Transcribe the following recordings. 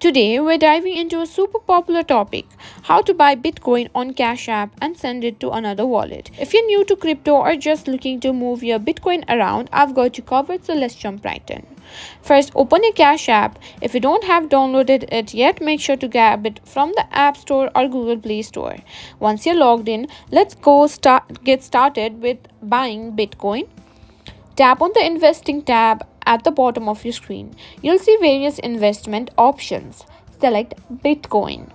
Today, we're diving into a super popular topic: how to buy Bitcoin on Cash App and send it to another wallet. If you're new to crypto or just looking to move your Bitcoin around, I've got you covered, so let's jump right in. First, open your Cash App. If you don't have downloaded it yet, make sure to grab it from the App Store or Google Play Store. Once you're logged in, let's get started with buying Bitcoin. Tap on the Investing tab at the bottom of your screen. You'll see various investment options. Select Bitcoin.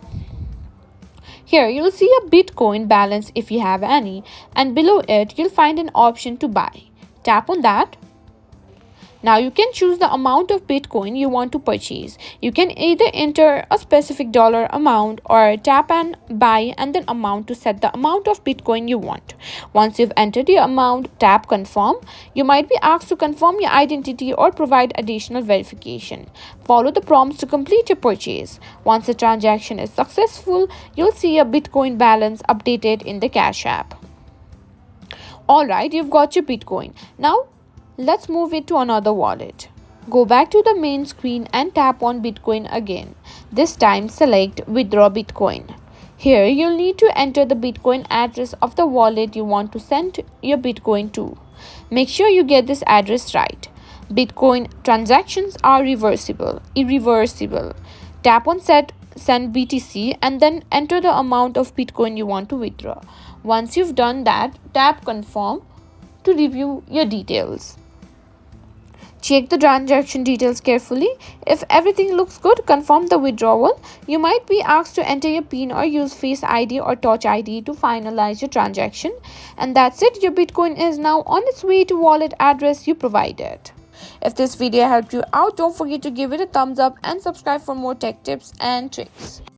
Here you'll see a Bitcoin balance if you have any, and below it you'll find an option to buy. Tap on that. Now you can choose the amount of Bitcoin you want to purchase. You can either enter a specific dollar amount or tap and buy and then amount to set the amount of Bitcoin you want. Once you've entered your amount, tap confirm. You might be asked to confirm your identity or provide additional verification. Follow the prompts to complete your purchase. Once the transaction is successful, you'll see a Bitcoin balance updated in the Cash App. Alright, you've got your Bitcoin. Now let's move it to another wallet. Go back to the main screen and tap on Bitcoin again. This time select Withdraw Bitcoin. Here you'll need to enter the Bitcoin address of the wallet you want to send your Bitcoin to. Make sure you get this address right. Bitcoin transactions are irreversible. Tap on Send BTC and then enter the amount of Bitcoin you want to withdraw. Once you've done that, tap Confirm to review your details. Check the transaction details carefully. If everything looks good, confirm the withdrawal. You might be asked to enter your PIN or use Face ID or Touch ID to finalize your transaction. And that's it. Your Bitcoin is now on its way to wallet address you provided. If this video helped you out, don't forget to give it a thumbs up and subscribe for more tech tips and tricks.